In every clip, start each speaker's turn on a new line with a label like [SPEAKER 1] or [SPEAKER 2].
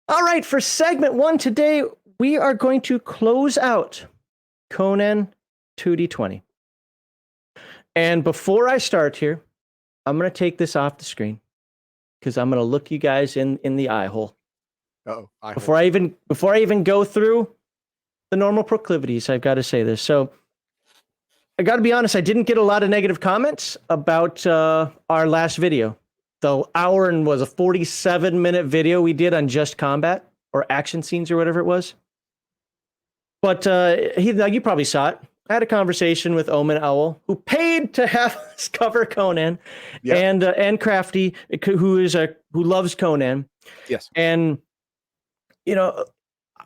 [SPEAKER 1] All right, for segment 1 today, we are going to close out Conan 2D20. And before I start here, I'm going to take this off the screen because I'm going to look you guys in the eye hole.
[SPEAKER 2] Uh-oh.
[SPEAKER 1] Before I even go through the normal proclivities, I've got to say this. So I got to be honest, I didn't get a lot of negative comments about our last video. The hour and was a 47-minute video we did on just combat or action scenes or whatever it was. But you probably saw it. I had a conversation with Omen Owl, who paid to have us cover Conan, and Crafty, who loves Conan.
[SPEAKER 2] Yes.
[SPEAKER 1] And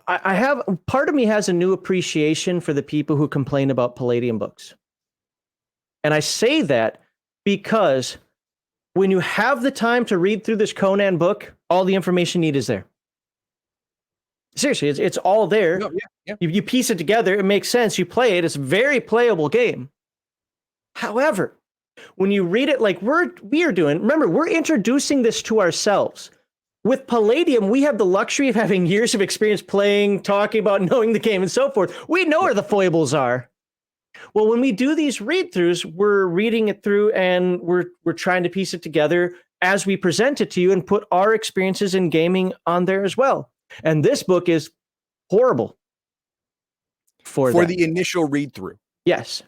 [SPEAKER 1] I have part of me has a new appreciation for the people who complain about Palladium books. And I say that because when you have the time to read through this Conan book, all the information you need is there. Seriously, it's all there.
[SPEAKER 2] No, yeah.
[SPEAKER 1] You piece it together, it makes sense. You play it, it's a very playable game. However, when you read it like we are doing, remember, we're introducing this to ourselves. With Palladium, we have the luxury of having years of experience playing, talking about, knowing the game, and so forth. We know where the foibles are. Well, when we do these read-throughs, we're reading it through and we're trying to piece it together as we present it to you and put our experiences in gaming on there as well. And this book is horrible for
[SPEAKER 2] the initial read-through.
[SPEAKER 1] Yes.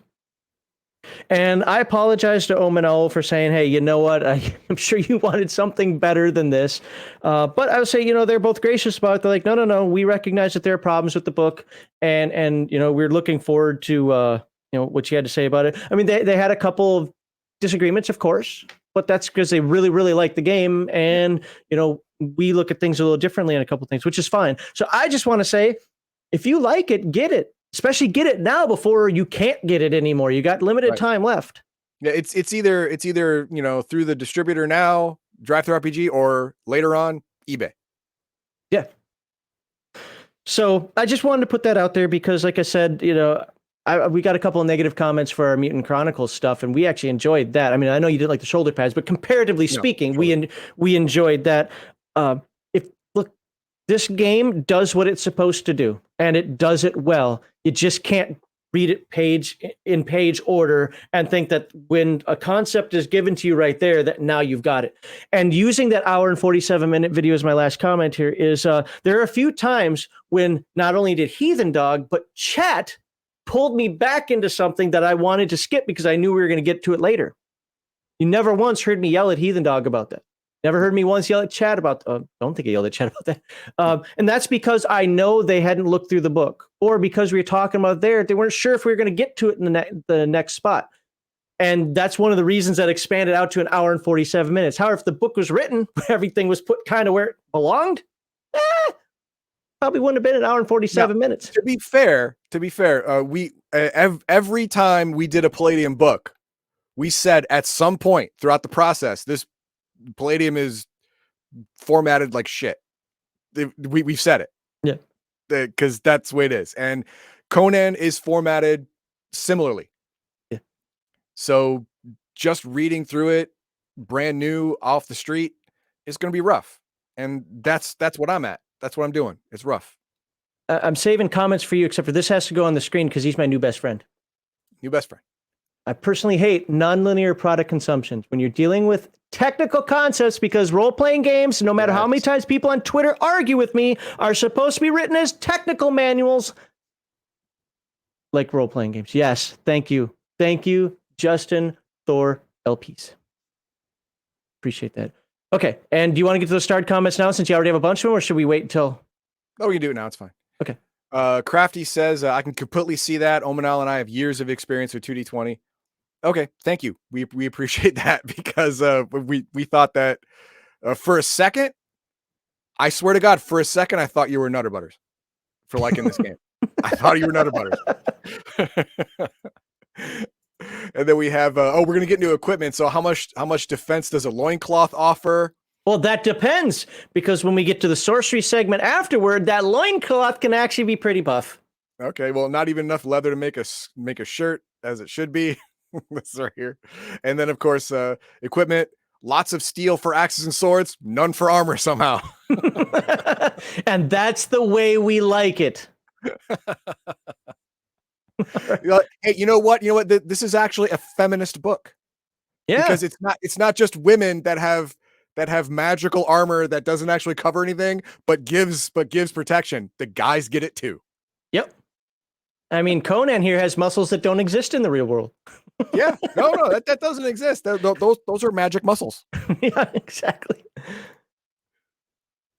[SPEAKER 1] And I apologize to Omen Owl for saying, hey, you know what? I'm sure you wanted something better than this. But I would say, they're both gracious about it. They're like, no. We recognize that there are problems with the book. And we're looking forward to, what you had to say about it. I mean, they had a couple of disagreements, of course, but that's because they really, really like the game. And, we look at things a little differently in a couple of things, which is fine. So I just want to say, if you like it, get it. Especially get it now before you can't get it anymore. You got limited time left.
[SPEAKER 2] Yeah, it's either through the distributor now, DriveThruRPG, or later on eBay.
[SPEAKER 1] Yeah. So I just wanted to put that out there because, like I said, we got a couple of negative comments for our Mutant Chronicles stuff, and we actually enjoyed that. I mean, I know you didn't like the shoulder pads, but comparatively speaking, we enjoyed that. This game does what it's supposed to do, and it does it well. You just can't read it page order and think that when a concept is given to you right there, that now you've got it. And using that hour and 47-minute video as my last comment here is there are a few times when not only did Heathen Dog, but chat pulled me back into something that I wanted to skip because I knew we were going to get to it later. You never once heard me yell at Heathen Dog about that. Never heard me once yell at chat about, don't think I yelled at chat about that. And that's because I know they hadn't looked through the book, or because we were talking about there, they weren't sure if we were going to get to it in the next spot. And that's one of the reasons that expanded out to an hour and 47 minutes. However, if the book was written, everything was put kind of where it belonged, probably wouldn't have been an hour and 47 minutes.
[SPEAKER 2] To be fair, we every time we did a Palladium book, we said at some point throughout the process, this Palladium is formatted like shit. We've said it.
[SPEAKER 1] Yeah.
[SPEAKER 2] Because that's the way it is. And Conan is formatted similarly.
[SPEAKER 1] Yeah.
[SPEAKER 2] So just reading through it, brand new off the street, is going to be rough. And that's what I'm at. That's what I'm doing. It's rough.
[SPEAKER 1] I'm saving comments for you, except for this has to go on the screen because he's my new best friend.
[SPEAKER 2] New best friend.
[SPEAKER 1] I personally hate nonlinear product consumption when you're dealing with technical concepts, because role-playing games, no matter how many times people on Twitter argue with me, are supposed to be written as technical manuals like role-playing games. Yes, thank you. Thank you, Justin Thor LPs. Appreciate that. Okay, and do you want to get to the starred comments now since you already have a bunch of them, or should we wait until...
[SPEAKER 2] Oh, we can do it now. It's fine.
[SPEAKER 1] Okay.
[SPEAKER 2] Crafty says, I can completely see that. Omanal and I have years of experience with 2D20. Okay, thank you. We appreciate that, because we thought that for a second, I swear to God, for a second, I thought you were Nutter Butters for liking this game. I thought you were Nutter Butters. And then we have, we're going to get new equipment. So how much defense does a loincloth offer?
[SPEAKER 1] Well, that depends, because when we get to the sorcery segment afterward, that loincloth can actually be pretty buff.
[SPEAKER 2] Okay, well, not even enough leather to make a shirt as it should be. This right here. And then, of course, equipment, lots of steel for axes and swords, none for armor somehow.
[SPEAKER 1] And that's the way we like it.
[SPEAKER 2] Hey, you know what? This is actually a feminist book.
[SPEAKER 1] Yeah.
[SPEAKER 2] Because it's not just women that have magical armor that doesn't actually cover anything, but gives protection. The guys get it too.
[SPEAKER 1] Yep. I mean, Conan here has muscles that don't exist in the real world.
[SPEAKER 2] Yeah. No, that doesn't exist. Those are magic muscles.
[SPEAKER 1] Yeah, exactly.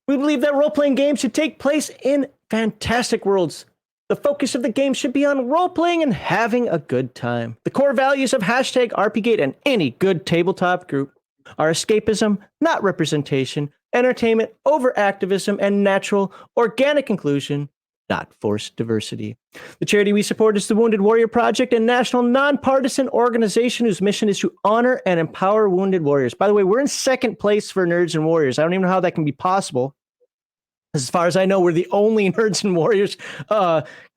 [SPEAKER 1] We believe that role-playing games should take place in fantastic worlds. The focus of the game should be on role-playing and having a good time. The core values of #RPGate and any good tabletop group are escapism, not representation, entertainment over activism, and natural, organic inclusion, not forced diversity. The charity we support is the Wounded Warrior Project, a national nonpartisan organization whose mission is to honor and empower wounded warriors. By the way, we're in second place for Nerds and Warriors. I don't even know how that can be possible. As far as I know, we're the only Nerds and Warriors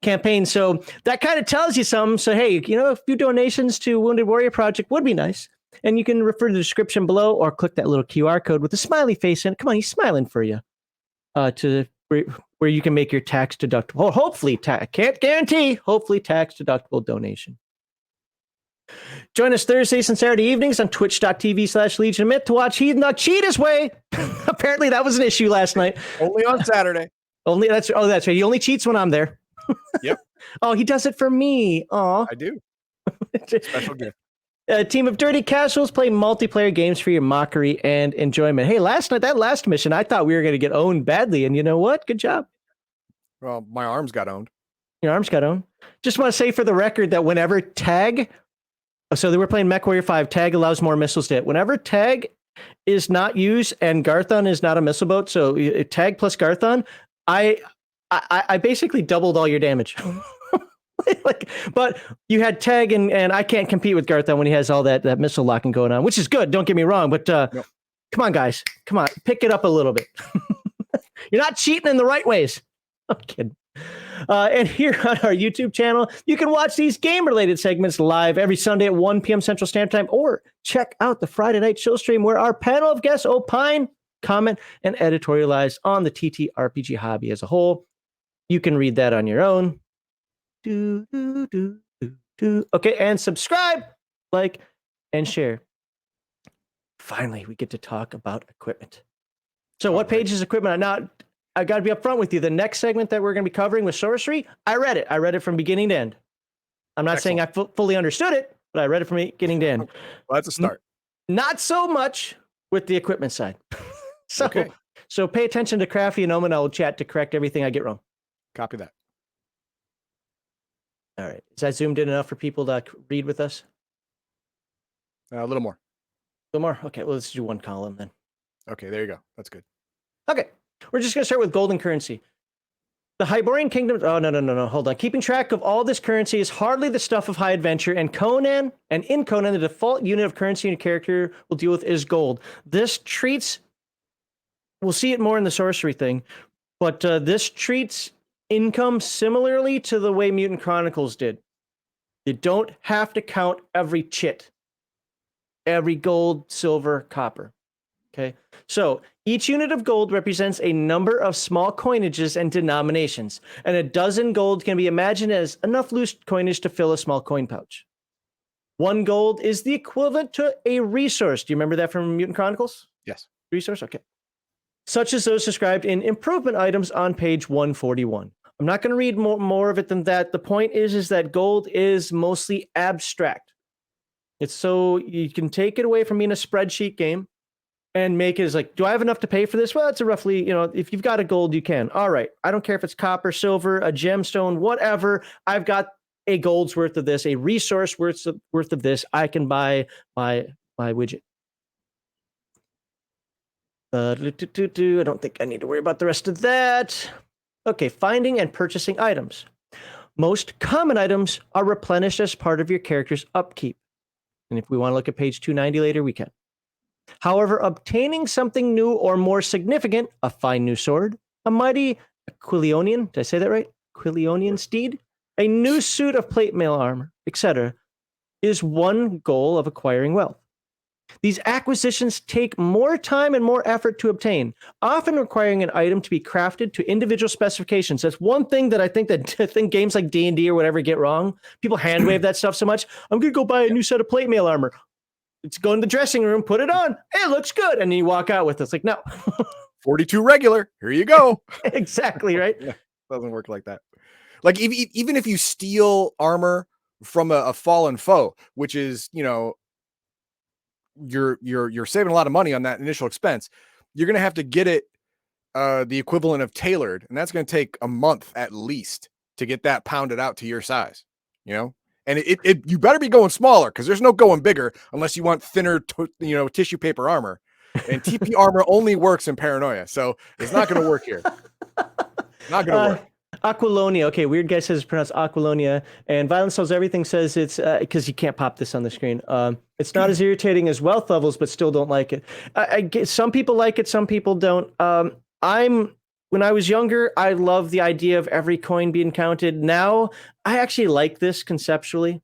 [SPEAKER 1] campaign. So that kind of tells you something. So, hey, a few donations to Wounded Warrior Project would be nice. And you can refer to the description below or click that little QR code with a smiley face in it. Come on, he's smiling for you. To where you can make your tax deductible, or hopefully, can't guarantee, hopefully tax deductible donation. Join us Thursdays and Saturday evenings on twitch.tv/legionofmyth to watch Heathen Duck cheat his way. Apparently that was an issue last night.
[SPEAKER 2] Only on Saturday.
[SPEAKER 1] That's right. He only cheats when I'm there.
[SPEAKER 2] Yep.
[SPEAKER 1] Oh, he does it for me. Aw.
[SPEAKER 2] I do. Special gift.
[SPEAKER 1] A team of dirty casuals play multiplayer games for your mockery and enjoyment. Hey, that last mission, I thought we were going to get owned badly, and you know what? Good job.
[SPEAKER 2] Well, my arms got owned.
[SPEAKER 1] Your arms got owned. Just want to say for the record that whenever tag, so they were playing MechWarrior 5, tag allows more missiles to hit. Whenever tag is not used and Garthon is not a missile boat, so tag plus Garthon, I basically doubled all your damage. But you had tag and I can't compete with Garthon when he has all that missile locking going on, which is good. Don't get me wrong, but Come on, guys, come on, pick it up a little bit. You're not cheating in the right ways. I'm kidding. And here on our YouTube channel, you can watch these game-related segments live every Sunday at 1 p.m. Central Standard Time, or check out the Friday night show stream where our panel of guests opine, comment, and editorialize on the TTRPG hobby as a whole. You can read that on your own. Okay, and subscribe, like, and share. Finally, we get to talk about equipment. So what page is equipment? Now, I got to be upfront with you. The next segment that we're going to be covering with sorcery, I read it. I read it from beginning to end. I'm not saying I fully understood it, but I read it from beginning to end.
[SPEAKER 2] Well, that's a start.
[SPEAKER 1] Not so much with the equipment side. So pay attention to Crafty and Omen. I will chat to correct everything I get wrong.
[SPEAKER 2] Copy that.
[SPEAKER 1] All right. Is that zoomed in enough for people to read with us?
[SPEAKER 2] A little more.
[SPEAKER 1] A little more? Okay, well, let's do one column then.
[SPEAKER 2] Okay, there you go. That's good.
[SPEAKER 1] Okay. We're just going to start with golden currency. The Hyborian Kingdom... Oh, no. Hold on. Keeping track of all this currency is hardly the stuff of high adventure, and in Conan, the default unit of currency your character will deal with is gold. This treats... We'll see it more in the sorcery thing, but this treats income similarly to the way Mutant Chronicles did. You don't have to count every chit. Every gold, silver, copper. Okay? So, each unit of gold represents a number of small coinages and denominations, and a dozen gold can be imagined as enough loose coinage to fill a small coin pouch. 1 gold is the equivalent to a resource. Do you remember that from Mutant Chronicles?
[SPEAKER 2] Yes.
[SPEAKER 1] Resource? Okay. Such as those described in improvement items on page 141. I'm not going to read more of it than that. The point is that gold is mostly abstract. It's so you can take it away from being a spreadsheet game and make it as like, do I have enough to pay for this? Well, it's a roughly, if you've got a gold, you can. All right. I don't care if it's copper, silver, a gemstone, whatever. I've got a gold's worth of this, a resource worth of this. I can buy my widget. I don't think I need to worry about the rest of that. Okay, finding and purchasing items. Most common items are replenished as part of your character's upkeep. And if we want to look at page 290 later, we can. However, obtaining something new or more significant, a fine new sword, a mighty Aquilionian, did I say that right? Aquilionian steed, a new suit of plate mail armor, etc., is one goal of acquiring wealth. These acquisitions take more time and more effort to obtain, often requiring an item to be crafted to individual specifications. That's one thing that I think games like D&D or whatever get wrong. People hand wave that stuff so much. I'm going to go buy a new set of plate mail armor. Let's go in the dressing room, put it on. Hey, it looks good. And then you walk out with it. It's like, no.
[SPEAKER 2] 42 regular. Here you go.
[SPEAKER 1] Exactly, right?
[SPEAKER 2] Yeah, doesn't work like that. Like even if you steal armor from a fallen foe, which is, you're saving a lot of money on that initial expense, you're going to have to get it the equivalent of tailored, and that's going to take a month at least to get that pounded out to your size, and you better be going smaller, because there's no going bigger unless you want thinner tissue paper armor, and TP armor only works in Paranoia, so it's not going to work here. Not going to work.
[SPEAKER 1] Aquilonia. Okay, weird guy says it's pronounced Aquilonia, and Violence Sells Everything says it's because you can't pop this on the screen. It's not as irritating as wealth levels, but still don't like it. I get some people like it, some people don't. When I was younger, I loved the idea of every coin being counted. Now, I actually like this conceptually.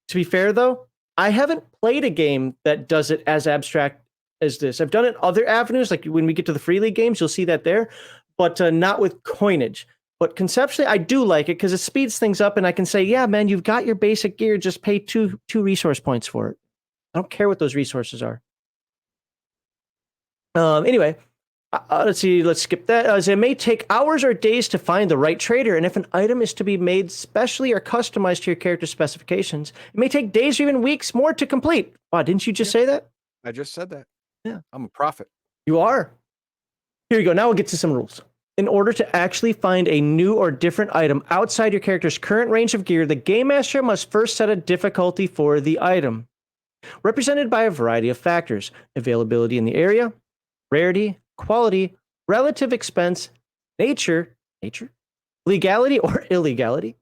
[SPEAKER 1] To be fair, though, I haven't played a game that does it as abstract as this. I've done it other avenues, like when we get to the Free League games, you'll see that there, but not with coinage. But conceptually, I do like it because it speeds things up, and I can say, yeah, man, you've got your basic gear. Just pay two resource points for it. I don't care what those resources are. Anyway, let's see. Let's skip that. As it may take hours or days to find the right trader, and if an item is to be made specially or customized to your character specifications, it may take days or even weeks more to complete. Wow, didn't you just say that?
[SPEAKER 2] I just said that.
[SPEAKER 1] Yeah.
[SPEAKER 2] I'm a prophet.
[SPEAKER 1] You are. Here you go. Now we'll get to some rules. In order to actually find a new or different item outside your character's current range of gear, the Game Master must first set a difficulty for the item, represented by a variety of factors: availability in the area, rarity, quality, relative expense, nature, legality or illegality.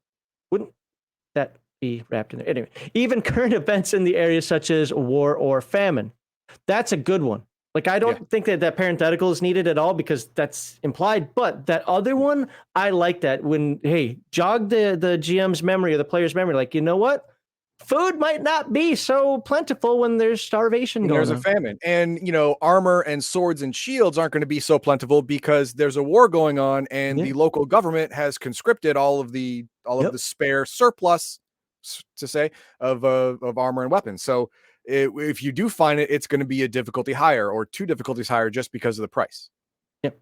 [SPEAKER 1] Wouldn't that be wrapped in there? Anyway, even current events in the area such as war or famine. That's a good one. Like, I don't think that parenthetical is needed at all because that's implied, but that other one, I like that. When, hey, jog the GM's memory or the player's memory, like, you know what? Food might not be so plentiful when there's starvation going on.
[SPEAKER 2] There's a famine, and armor and swords and shields aren't going to be so plentiful because there's a war going on, and the local government has conscripted all of the spare surplus, to say, of armor and weapons. So if you do find it, it's going to be a difficulty higher or 2 difficulties higher just because of the price.
[SPEAKER 1] Yep.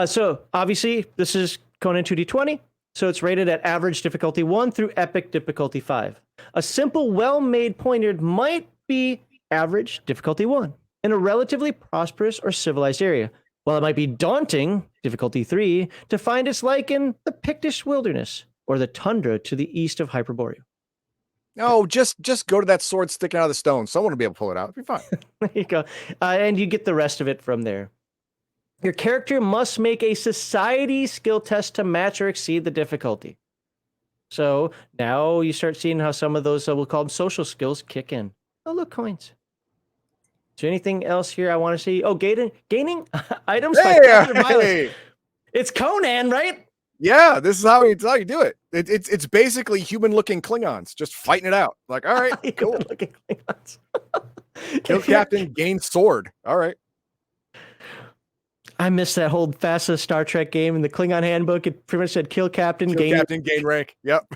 [SPEAKER 1] So obviously this is Conan 2D20. So it's rated at average difficulty 1 through epic difficulty 5. A simple, well-made pointer might be average difficulty 1 in a relatively prosperous or civilized area, while it might be daunting, difficulty 3, to find its like in the Pictish wilderness or the tundra to the east of Hyperborea.
[SPEAKER 2] No, just go to that sword sticking out of the stone. Someone will be able to pull it out. It'll be fine.
[SPEAKER 1] There you go. And you get the rest of it from there. Your character must make a society skill test to match or exceed the difficulty. So now you start seeing how some of those, we'll call them social skills, kick in. Oh, look, coins. Is there anything else here I want to see? Oh, gaining items by character violence. It's Conan, right?
[SPEAKER 2] Yeah, this is how you do it. It's basically human-looking Klingons just fighting it out. Like, all right, cool.
[SPEAKER 1] Human-looking Klingons.
[SPEAKER 2] Kill captain, gain sword. All right.
[SPEAKER 1] I missed that whole FASA Star Trek game in the Klingon handbook. It pretty much said kill captain, gain
[SPEAKER 2] rank. Yep.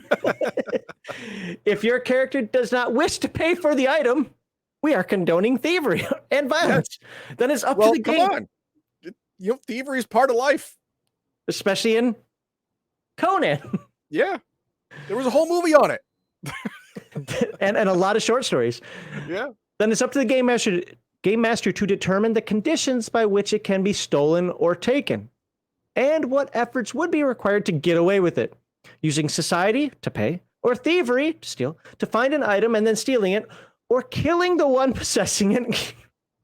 [SPEAKER 1] If your character does not wish to pay for the item, we are condoning thievery and violence. Yes. Then it's up to the game.
[SPEAKER 2] Come on. Thievery is part of life.
[SPEAKER 1] Especially in Conan.
[SPEAKER 2] Yeah. There was a whole movie on it.
[SPEAKER 1] and a lot of short stories.
[SPEAKER 2] Yeah.
[SPEAKER 1] Then it's up to the game master to determine the conditions by which it can be stolen or taken, and what efforts would be required to get away with it, using society to pay, or thievery to steal, to find an item and then stealing it, or killing the one possessing it.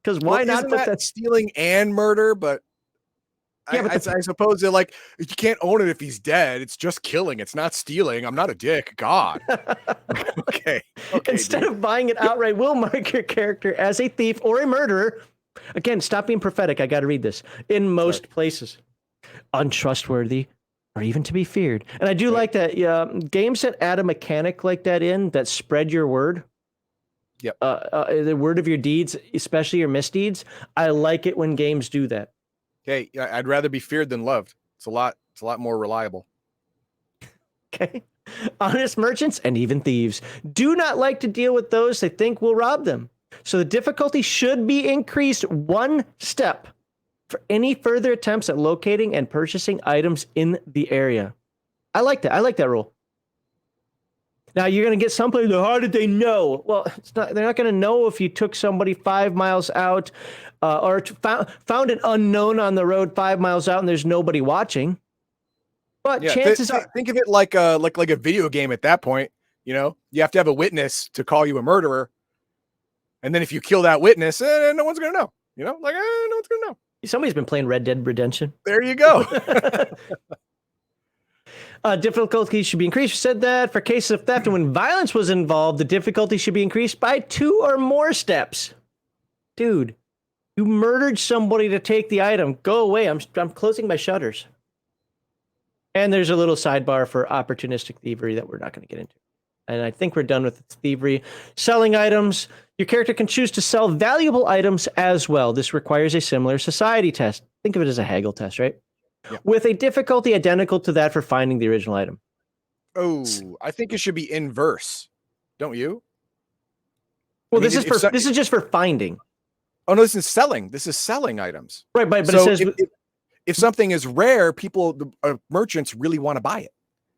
[SPEAKER 1] Because why not put that
[SPEAKER 2] stealing and murder? But yeah, I suppose they're like, you can't own it if he's dead. It's just killing. It's not stealing. I'm not a dick. God. Okay.
[SPEAKER 1] Instead of buying it outright, we'll mark your character as a thief or a murderer. Again, stop being prophetic. I got to read this. In most places, untrustworthy or even to be feared. And I do like that. Games that add a mechanic like that that spread your word.
[SPEAKER 2] Yep.
[SPEAKER 1] The word of your deeds, especially your misdeeds. I like it when games do that.
[SPEAKER 2] Hey, I'd rather be feared than loved. It's a lot more reliable.
[SPEAKER 1] Okay. Honest merchants and even thieves do not like to deal with those they think will rob them. So the difficulty should be increased 1 step for any further attempts at locating and purchasing items in the area. I like that. I like that rule. Now you're going to get some players. How did they know? Well, they're not going to know if you took somebody 5 miles out, or found an unknown on the road 5 miles out, and there's nobody watching. But
[SPEAKER 2] Yeah,
[SPEAKER 1] chances are,
[SPEAKER 2] think of it like a video game at that point. You know, you have to have a witness to call you a murderer, and then if you kill that witness, no one's going to know. You know, like no one's going to know.
[SPEAKER 1] Somebody's been playing Red Dead Redemption.
[SPEAKER 2] There you go.
[SPEAKER 1] Difficulty should be increased. We said that for cases of theft and when violence was involved, the difficulty should be increased by 2 or more steps. Dude, you murdered somebody to take the item. Go away. I'm closing my shutters. And there's a little sidebar for opportunistic thievery that we're not going to get into. And I think we're done with thievery. Selling items. Your character can choose to sell valuable items as well. This requires a similar society test. Think of it as a haggle test, right?
[SPEAKER 2] Yep.
[SPEAKER 1] With a difficulty identical to that for finding the original item.
[SPEAKER 2] Oh, I think it should be inverse. Don't you?
[SPEAKER 1] Well, this is just for finding.
[SPEAKER 2] Oh no, this is selling. This is selling items.
[SPEAKER 1] Right, but
[SPEAKER 2] so
[SPEAKER 1] it says
[SPEAKER 2] if something is rare, merchants really want to buy it.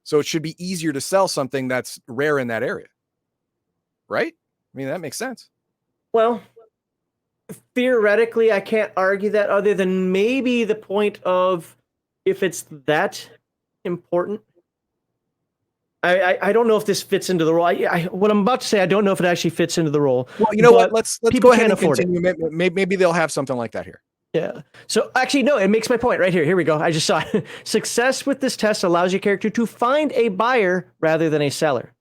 [SPEAKER 2] So it should be easier to sell something that's rare in that area. Right? I mean, that makes sense.
[SPEAKER 1] Well, theoretically, I can't argue that other than maybe the point of if it's that important. I don't know if this fits into the role. What I'm about to say, I don't know if it actually fits into the role.
[SPEAKER 2] Well, you know what? Let's go ahead and continue. Maybe they'll have something like that here.
[SPEAKER 1] Yeah. So actually, no, it makes my point right here. Here we go. I just saw it. Success with this test allows your character to find a buyer rather than a seller,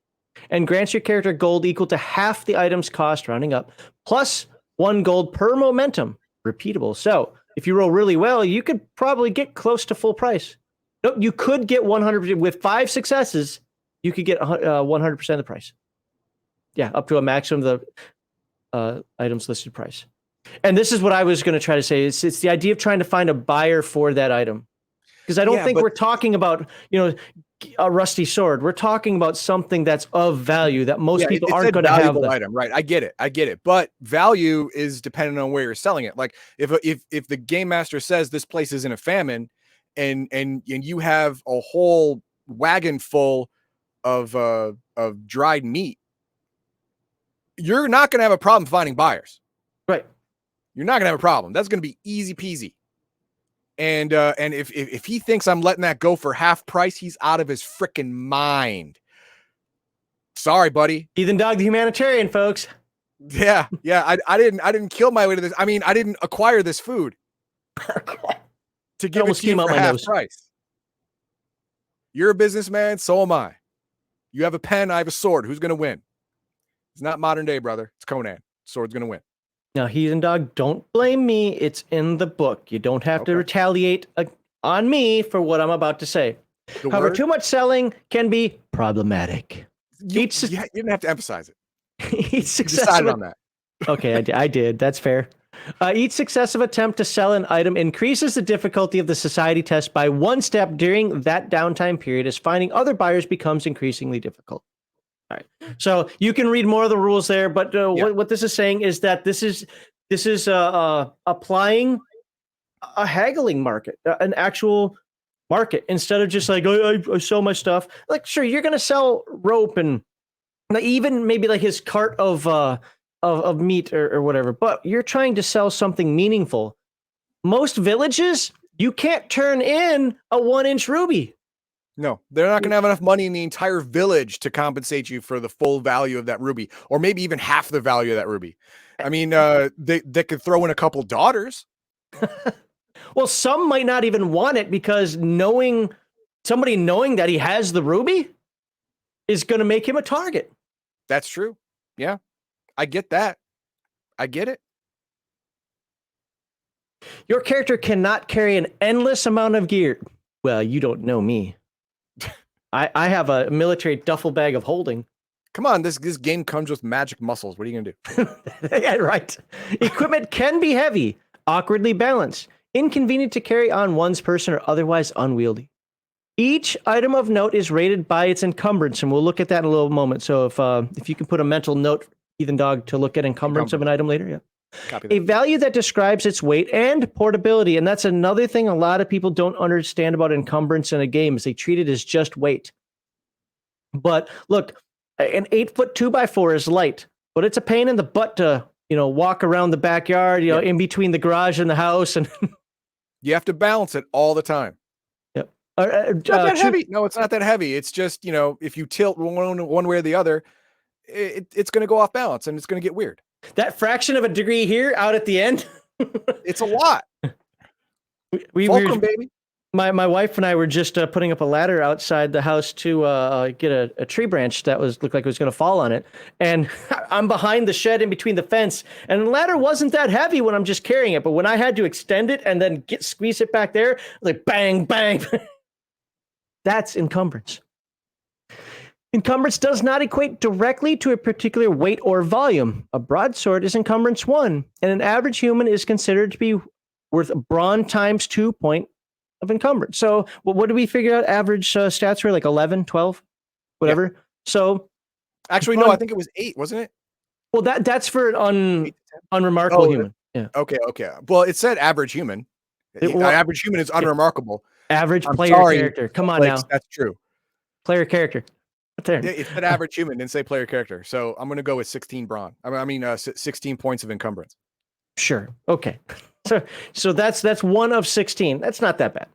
[SPEAKER 1] and grants your character gold equal to half the item's cost, rounding up, plus 1 gold per momentum, repeatable. So if you roll really well, you could probably get close to full price. Nope, you could get 100% with 5 successes. You could get 100% of the price. Yeah, up to a maximum of the item's listed price. And this is what I was going to try to say. It's the idea of trying to find a buyer for that item. Because I don't think we're talking about, a rusty sword. We're talking about something that's of value that most people aren't going to have.
[SPEAKER 2] Item, right? I get it. But value is dependent on where you're selling it. Like if the game master says this place is in a famine, and you have a whole wagon full of dried meat, you're not going to have a problem finding buyers.
[SPEAKER 1] Right.
[SPEAKER 2] You're not going to have a problem. That's going to be easy peasy. And if he thinks I'm letting that go for half price, he's out of his freaking mind. Sorry, buddy.
[SPEAKER 1] Heathen Dog the humanitarian, folks.
[SPEAKER 2] Yeah. I didn't kill my way to this. I mean, I didn't acquire this food to give it to you for half price. You're a businessman, so am I. You have a pen, I have a sword. Who's going to win? It's not modern day, brother. It's Conan. Sword's going to win.
[SPEAKER 1] Now, Heathen Dog, don't blame me. It's in the book. You don't have to retaliate on me for what I'm about to say. However, too much selling can be problematic.
[SPEAKER 2] You didn't have to emphasize it.
[SPEAKER 1] Each successive
[SPEAKER 2] on that.
[SPEAKER 1] Okay, I did. That's fair. Each successive attempt to sell an item increases the difficulty of the society test by 1 step during that downtime period, as finding other buyers becomes increasingly difficult. All right. So you can read more of the rules there, but what this is saying is that this is applying a haggling market, an actual market, instead of just like, I sell my stuff. Like, sure, you're going to sell rope and even maybe like his cart of meat or whatever, but you're trying to sell something meaningful. Most villages, you can't turn in a 1-inch ruby.
[SPEAKER 2] No, they're not going to have enough money in the entire village to compensate you for the full value of that ruby, or maybe even half the value of that ruby. I mean, they could throw in a couple daughters.
[SPEAKER 1] Well, some might not even want it because somebody knowing that he has the ruby is going to make him a target.
[SPEAKER 2] That's true. Yeah, I get that. I get it.
[SPEAKER 1] Your character cannot carry an endless amount of gear. Well, you don't know me. I have a military duffel bag of holding.
[SPEAKER 2] Come on, this game comes with magic muscles. What are you gonna do?
[SPEAKER 1] Yeah, right. Equipment can be heavy, awkwardly balanced, inconvenient to carry on one's person, or otherwise unwieldy. Each item of note is rated by its encumbrance, and we'll look at that in a little moment. So if you can put a mental note, Heathen Dog, to look at encumbrance of an item later, yeah.
[SPEAKER 2] Copy
[SPEAKER 1] A
[SPEAKER 2] that.
[SPEAKER 1] value that describes its weight and portability, and that's another thing a lot of people don't understand about encumbrance in a game is they treat it as just weight. But look, an 8-foot 2x4 is light, but it's a pain in the butt to walk around the backyard, in between the garage and the house, and
[SPEAKER 2] You have to balance it all the time.
[SPEAKER 1] yep.
[SPEAKER 2] Not that heavy. No, it's not that heavy. It's just, if you tilt one way or the other, it's going to go off balance and it's going to get weird.
[SPEAKER 1] That fraction of a degree here out at the end.
[SPEAKER 2] It's a lot.
[SPEAKER 1] We
[SPEAKER 2] Fulcrum, baby.
[SPEAKER 1] My wife and I were just putting up a ladder outside the house to get a tree branch that looked like it was going to fall on it. And I'm behind the shed in between the fence. And the ladder wasn't that heavy when I'm just carrying it. But when I had to extend it and then squeeze it back there, like bang, bang. That's encumbrance. Encumbrance does not equate directly to a particular weight or volume. A broadsword is encumbrance 1, and an average human is considered to be worth brawn times 2 point of encumbrance. So what did we figure out? Average stats were like 11, 12, whatever. Yep. So
[SPEAKER 2] actually, no, I think it was 8, wasn't it?
[SPEAKER 1] Well, that's for an unremarkable human. Yeah.
[SPEAKER 2] Okay. Well, it said average human. Average human is unremarkable.
[SPEAKER 1] Average player character. Come on now.
[SPEAKER 2] That's true.
[SPEAKER 1] Player character.
[SPEAKER 2] It said average human, didn't say player character. So I'm going to go with 16 brawn. 16 points of encumbrance.
[SPEAKER 1] Sure. Okay. So that's 1 of 16. That's not that bad.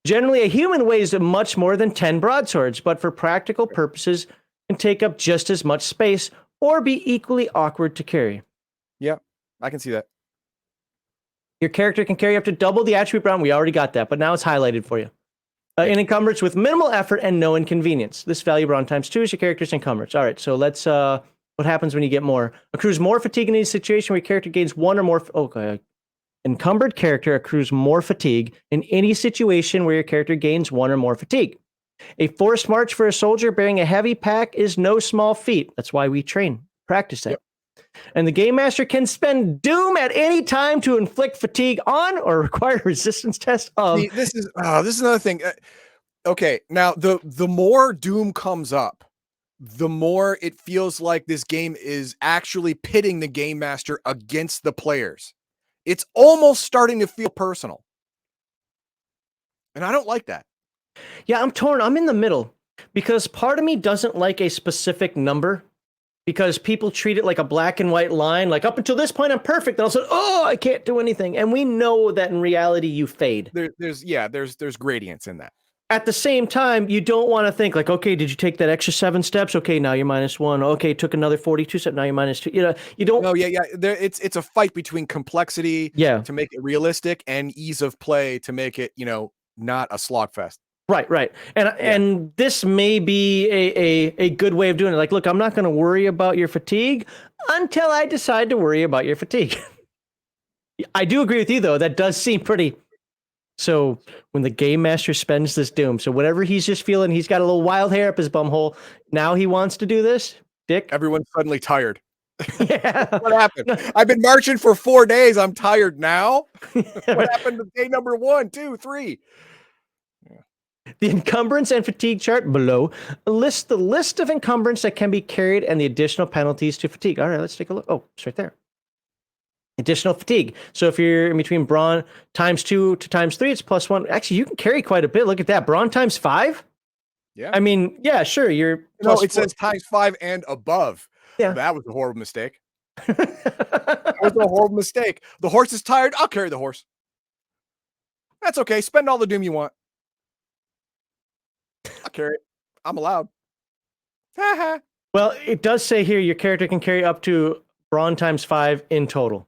[SPEAKER 1] Generally, a human weighs much more than 10 broadswords, but for practical purposes, can take up just as much space or be equally awkward to carry.
[SPEAKER 2] Yeah, I can see that.
[SPEAKER 1] Your character can carry up to double the attribute brawn. We already got that, but now it's highlighted for you. An encumbrance with minimal effort and no inconvenience. This value brawn times 2 is your character's encumbrance. All right, so let's what happens when you get more? Accrues more fatigue in any situation where your character gains 1 or more. Okay. Encumbered character accrues more fatigue in any situation where your character gains 1 or more fatigue. A forced march for a soldier bearing a heavy pack is no small feat. That's why we practice that. Yep. And the game master can spend doom at any time to inflict fatigue on or require resistance test of.
[SPEAKER 2] See, this is another thing. Okay, now the more doom comes up, the more it feels like this game is actually pitting the game master against the players. It's almost starting to feel personal. And I don't like that.
[SPEAKER 1] Yeah, I'm torn. I'm in the middle because part of me doesn't like a specific number because people treat it like a black and white line. Like up until this point, I'm perfect. And all of a sudden, I can't do anything. And we know that in reality, you fade.
[SPEAKER 2] There's gradients in that.
[SPEAKER 1] At the same time, you don't want to think like, okay, did you take that extra 7 steps? Okay, now you're -1. Okay, took another 42 steps. Now you're -2. You don't.
[SPEAKER 2] No, yeah. It's a fight between complexity, to make it realistic, and ease of play to make it, not a slogfest.
[SPEAKER 1] Right. And this may be a good way of doing it. Like, look, I'm not going to worry about your fatigue until I decide to worry about your fatigue. I do agree with you though. That does seem pretty. So when the game master spends this doom, so whatever he's just feeling, he's got a little wild hair up his bumhole. Now he wants to do this. Dick.
[SPEAKER 2] Everyone's suddenly tired.
[SPEAKER 1] Yeah.
[SPEAKER 2] What happened? I've been marching for 4 days. I'm tired now. What happened to day number 1, 2, 3?
[SPEAKER 1] The encumbrance and fatigue chart below lists the list of encumbrance that can be carried and the additional penalties to fatigue. All right, let's take a look. Oh, it's right there. Additional fatigue. So if you're in between brawn times 2 to times 3, it's +1. Actually, you can carry quite a bit. Look at that. Brawn times 5.
[SPEAKER 2] Yeah.
[SPEAKER 1] I mean, yeah, sure. You're
[SPEAKER 2] it says times 5 and above. Yeah. That was a horrible mistake. That was a horrible mistake. The horse is tired. I'll carry the horse. That's okay. Spend all the doom you want. I'll carry it. I'm allowed.
[SPEAKER 1] Well, it does say here your character can carry up to brawn times 5 in total.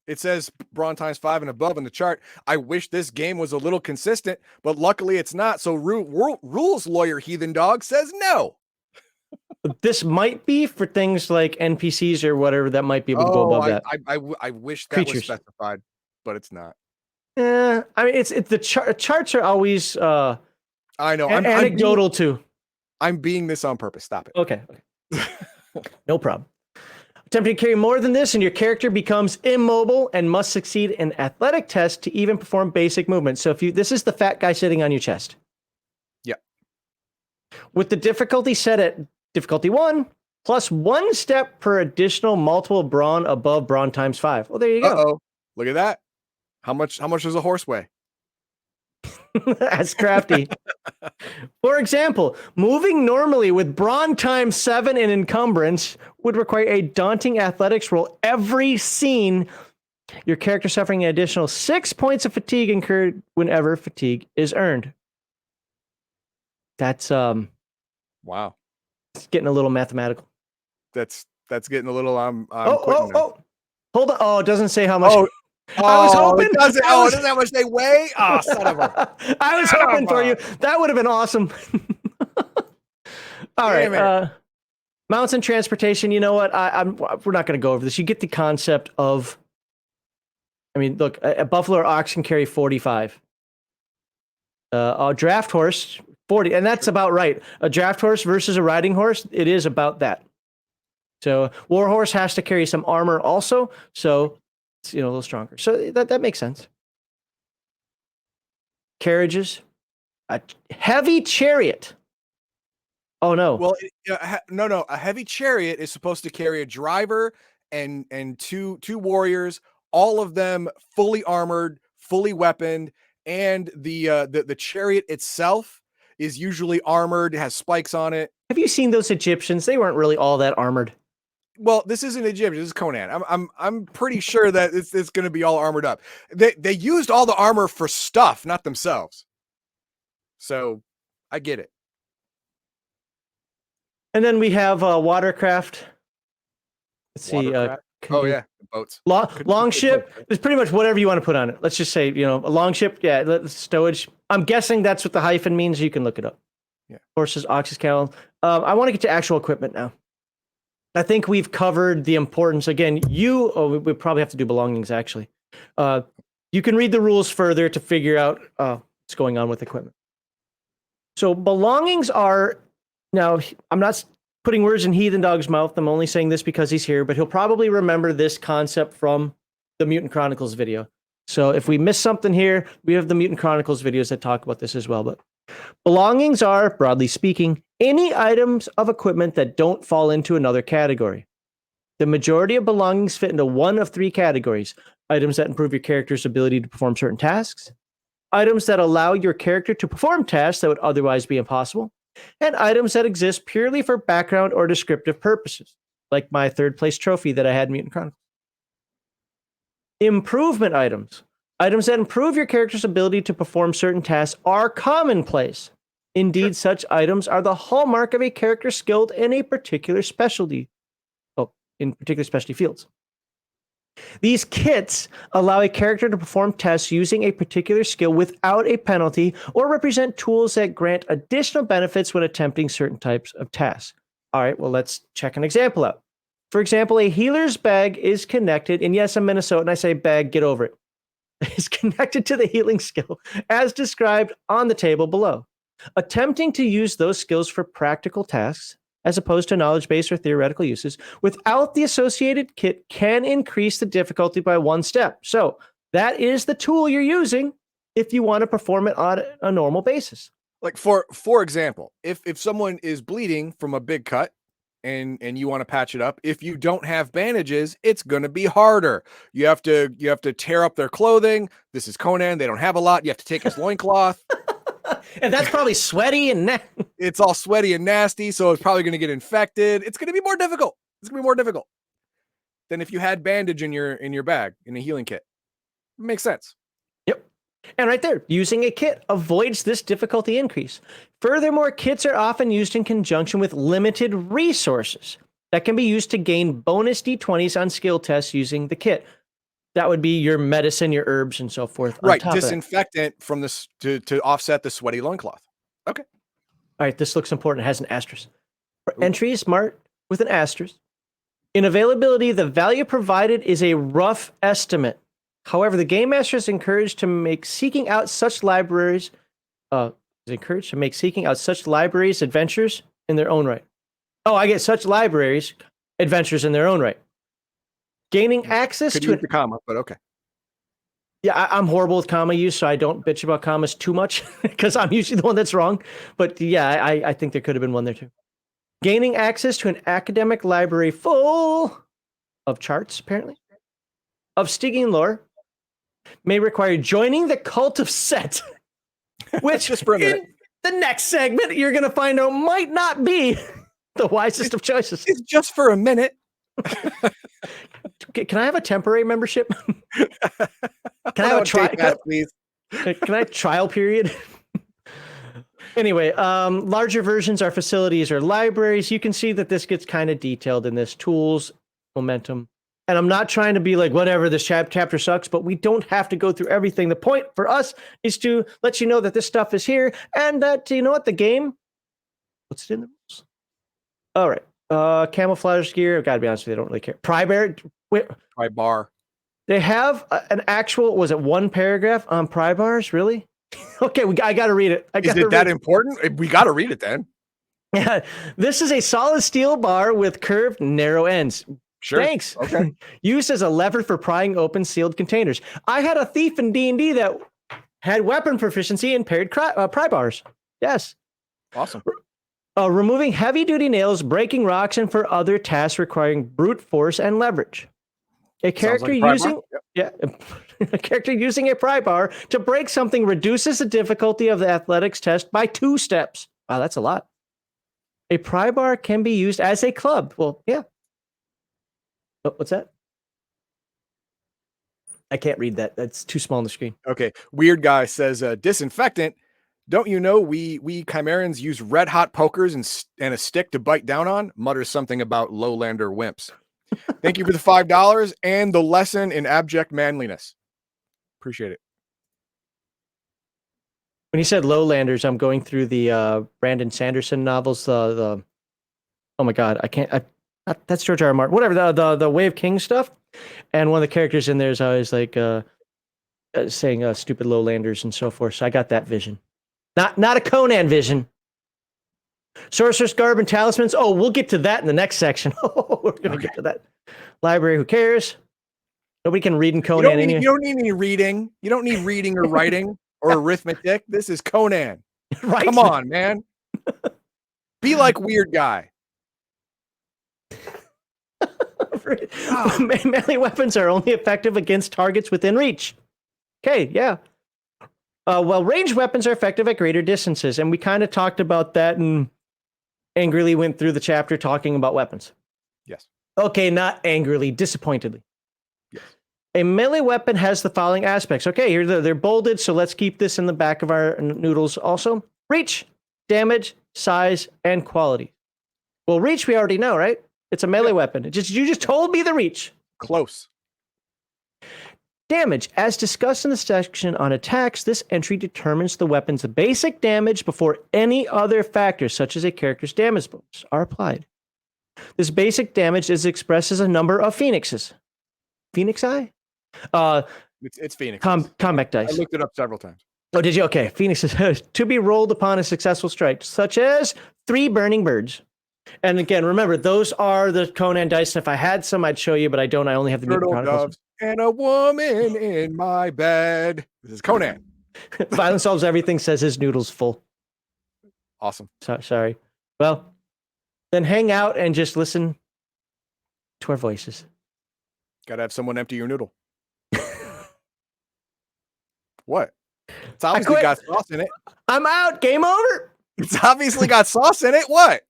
[SPEAKER 2] It says brawn times 5 and above in the chart. I wish this game was a little consistent, but luckily it's not. So rules lawyer Heathen Dog says no.
[SPEAKER 1] This might be for things like NPCs or whatever that might be able to go above that.
[SPEAKER 2] I wish that was specified, but it's not.
[SPEAKER 1] Yeah, I mean, it's the charts are always
[SPEAKER 2] I know
[SPEAKER 1] anecdotal too.
[SPEAKER 2] I'm being this on purpose. Stop it.
[SPEAKER 1] Okay. No problem. Attempting to carry more than this, and your character becomes immobile and must succeed in athletic tests to even perform basic movements. So this is the fat guy sitting on your chest.
[SPEAKER 2] Yep.
[SPEAKER 1] With the difficulty set at difficulty 1, plus 1 step per additional multiple brawn above brawn times 5. Well, there you go.
[SPEAKER 2] Uh-oh. Look at that. How much does a horse weigh?
[SPEAKER 1] That's crafty. For example, moving normally with brawn times 7 and encumbrance would require a daunting athletics roll every scene. Your character suffering an additional 6 points of fatigue incurred whenever fatigue is earned. That's
[SPEAKER 2] Wow.
[SPEAKER 1] it's getting a little mathematical.
[SPEAKER 2] That's getting a little. I'm
[SPEAKER 1] Oh,
[SPEAKER 2] quitting now.
[SPEAKER 1] hold on. Oh, it doesn't say how much.
[SPEAKER 2] Oh,
[SPEAKER 1] I was hoping.
[SPEAKER 2] It doesn't, it doesn't how much they weigh. Oh, son of a.
[SPEAKER 1] I was hoping for you. That would have been awesome. All right. Mounts and transportation. You know what? We're not going to go over this. You get the concept of. I mean, look, a buffalo or ox can carry 45. A draft horse 40, and that's about right. A draft horse versus a riding horse, it is about that. So war horse has to carry some armor also, so it's a little stronger. So that makes sense. Carriages, a heavy chariot. Oh no.
[SPEAKER 2] Well, no. A heavy chariot is supposed to carry a driver and two warriors, all of them fully armored, fully weaponed, and the chariot itself is usually armored, it has spikes on it.
[SPEAKER 1] Have you seen those Egyptians? They weren't really all that armored.
[SPEAKER 2] Well, this isn't Egyptian. This is Conan. I'm pretty sure that it's going to be all armored up. They used all the armor for stuff, not themselves. So I get it.
[SPEAKER 1] And then we have watercraft. Let's see.
[SPEAKER 2] Oh yeah, boats.
[SPEAKER 1] Long ship. It's pretty much whatever you want to put on it. Let's just say a long ship. Yeah, stowage. I'm guessing that's what the hyphen means. You can look it up.
[SPEAKER 2] Yeah. Horses,
[SPEAKER 1] oxes, cattle. I want to get to actual equipment now. I think we've covered the importance. Again, we probably have to do belongings, actually. You can read the rules further to figure out what's going on with equipment. So belongings are, now, I'm not putting words in Heathen Dog's mouth. I'm only saying this because he's here, but he'll probably remember this concept from the Mutant Chronicles video. So if we miss something here, we have the Mutant Chronicles videos that talk about this as well. But belongings are, broadly speaking, any items of equipment that don't fall into another category. The majority of belongings fit into one of 3 categories: items that improve your character's ability to perform certain tasks, items that allow your character to perform tasks that would otherwise be impossible, and items that exist purely for background or descriptive purposes, like my 3rd place trophy that I had in Mutant Chronicles. Improvement items. Items that improve your character's ability to perform certain tasks are commonplace. Indeed, such items are the hallmark of a character skilled in a particular specialty. In particular specialty fields. These kits allow a character to perform tests using a particular skill without a penalty, or represent tools that grant additional benefits when attempting certain types of tasks. All right, well, let's check an example out. For example, a healer's bag is connected, and yes, I'm Minnesota, and I say bag, get over it. Is connected to the healing skill, as described on the table below. Attempting to use those skills for practical tasks, as opposed to knowledge-based or theoretical uses, without the associated kit can increase the difficulty by 1 step. So that is the tool you're using if you want to perform it on a normal basis.
[SPEAKER 2] Like for example, if someone is bleeding from a big cut and you want to patch it up, if you don't have bandages, it's going to be harder. You have to tear up their clothing. This is Conan. They don't have a lot. You have to take his loincloth.
[SPEAKER 1] And that's probably sweaty and
[SPEAKER 2] it's all sweaty and nasty, so it's probably going to get infected. It's going to be more difficult. It's going to be more difficult than if you had bandage in your bag in a healing kit. It makes sense.
[SPEAKER 1] Yep. And right there, using a kit avoids this difficulty increase. Furthermore, kits are often used in conjunction with limited resources that can be used to gain bonus d20s on skill tests using the kit. That would be your medicine, your herbs, and so forth.
[SPEAKER 2] Right, disinfectant from this to offset the sweaty loincloth. Okay.
[SPEAKER 1] All right, this looks important. It has an asterisk. For entries marked with an asterisk. In availability, the value provided is a rough estimate. However, the Game Master is encouraged to make seeking out such libraries adventures in their own right. Oh, I get such libraries, adventures in their own right. Gaining access
[SPEAKER 2] Could
[SPEAKER 1] to
[SPEAKER 2] use the comma, but okay.
[SPEAKER 1] Yeah, I'm horrible with comma use, so I don't bitch about commas too much because I'm usually the one that's wrong. But yeah, I think there could have been one there too. Gaining access to an academic library full of charts, apparently, of Stygian lore may require joining the cult of Set, which
[SPEAKER 2] Just for a minute.
[SPEAKER 1] in the next segment you're going to find out might not be the wisest of choices.
[SPEAKER 2] It's just for a minute.
[SPEAKER 1] Can I have a temporary membership? Can I have a
[SPEAKER 2] trial, please?
[SPEAKER 1] Can I trial period? Anyway, larger versions are facilities or libraries. You can see that this gets kind of detailed in this tools, momentum. And I'm not trying to be like, whatever, this chapter sucks, but we don't have to go through everything. The point for us is to let you know that this stuff is here and that, you know what, the game, what's it in the rules? All right. Camouflage gear. I've got to be honest with you, I don't really care.
[SPEAKER 2] Pry-bar.
[SPEAKER 1] They have an actual, was it one paragraph on pry bars? Really? Okay, I got to read it.
[SPEAKER 2] Is it that important? We got to read it then.
[SPEAKER 1] Yeah, this is a solid steel bar with curved, narrow ends.
[SPEAKER 2] Sure.
[SPEAKER 1] Thanks.
[SPEAKER 2] Okay.
[SPEAKER 1] Used as a lever for prying open sealed containers. I had a thief in D&D that had weapon proficiency and paired pry bars. Yes.
[SPEAKER 2] Awesome.
[SPEAKER 1] Removing heavy-duty nails, breaking rocks, and for other tasks requiring brute force and leverage. A character a character using a pry bar to break something reduces the difficulty of the athletics test by 2 steps. Wow, that's a lot. A pry bar can be used as a club. Well, yeah. Oh, what's that? I can't read that. That's too small on the screen.
[SPEAKER 2] Okay. Weird guy says, disinfectant. Don't you know we Chimerans use red hot pokers and a stick to bite down on? Mutters something about lowlander wimps. Thank you for the $5 and the lesson in abject manliness. Appreciate it.
[SPEAKER 1] When he said lowlanders, I'm going through the Brandon Sanderson novels. Oh my God, I can't. That's George R. R. Martin. Whatever, the Way of Kings stuff. And one of the characters in there is always like saying stupid lowlanders and so forth. So I got that vision. Not a Conan vision. Sorcerer's Garb and Talismans. Oh, we'll get to that in the next section. We're going to get to that. Library, who cares? Nobody can read in Conan anyway.
[SPEAKER 2] You don't need any reading. You don't need reading or writing or arithmetic. This is Conan.
[SPEAKER 1] Right?
[SPEAKER 2] Come on, man. Be like weird guy.
[SPEAKER 1] Melee weapons are only effective against targets within reach. Okay, yeah. Well, ranged weapons are effective at greater distances, and we kind of talked about that and angrily went through the chapter talking about weapons.
[SPEAKER 2] Yes.
[SPEAKER 1] Okay, not angrily, disappointedly.
[SPEAKER 2] Yes.
[SPEAKER 1] A melee weapon has the following aspects. Okay, here they're bolded, so let's keep this in the back of our noodles also. Reach, damage, size, and quality. Well, reach we already know, right? It's a melee weapon. You just told me the reach.
[SPEAKER 2] Close.
[SPEAKER 1] Damage. As discussed in the section on attacks, this entry determines the weapon's basic damage before any other factors, such as a character's damage bonus, are applied. This basic damage is expressed as a number of phoenixes. Phoenix eye?
[SPEAKER 2] It's Phoenix.
[SPEAKER 1] Combat dice.
[SPEAKER 2] I looked it up several times.
[SPEAKER 1] Oh, did you? Okay. Phoenixes to be rolled upon a successful strike, such as 3 burning birds. And again, remember, those are the Conan dice. And if I had some, I'd show you, but I don't. I only have the Mutant
[SPEAKER 2] Turtle
[SPEAKER 1] Chronicles.
[SPEAKER 2] doves and a woman in my bed. This is Conan.
[SPEAKER 1] Violence solves everything, says his noodle's full.
[SPEAKER 2] Awesome.
[SPEAKER 1] Sorry. Well, then hang out and just listen to our voices.
[SPEAKER 2] Gotta have someone empty your noodle. What? It's obviously got sauce in it.
[SPEAKER 1] I'm out. Game over.
[SPEAKER 2] It's obviously got sauce in it. What?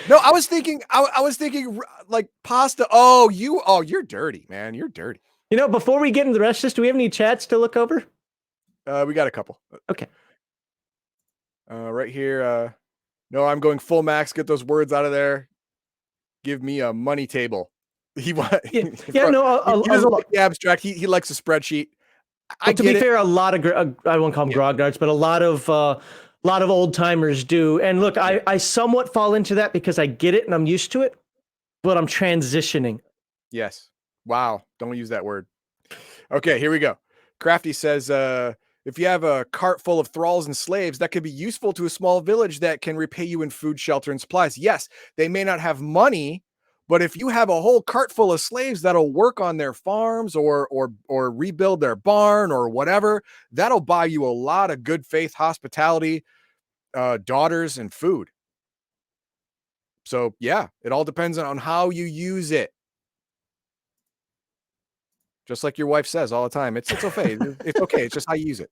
[SPEAKER 2] No, I was thinking like pasta. You're dirty, man. You're dirty.
[SPEAKER 1] You know, before we get into the rest of this, do we have any chats to look over?
[SPEAKER 2] We got a couple.
[SPEAKER 1] Okay.
[SPEAKER 2] Right here. No, I'm going full max. Get those words out of there. Give me a money table. He doesn't like the abstract. He likes a spreadsheet.
[SPEAKER 1] To be fair, a lot of I won't call them grognards, but a lot of old timers do. And look, I somewhat fall into that because I get it and I'm used to it, but I'm transitioning.
[SPEAKER 2] Yes. Wow. Don't use that word. Okay, here we go. Crafty says, If you have a cart full of thralls and slaves, that could be useful to a small village that can repay you in food, shelter, and supplies. Yes, they may not have money, but if you have a whole cart full of slaves that'll work on their farms or rebuild their barn or whatever, that'll buy you a lot of good faith hospitality, daughters, and food. So yeah, it all depends on how you use it. Just like your wife says all the time, it's okay. It's okay. It's just how you use it.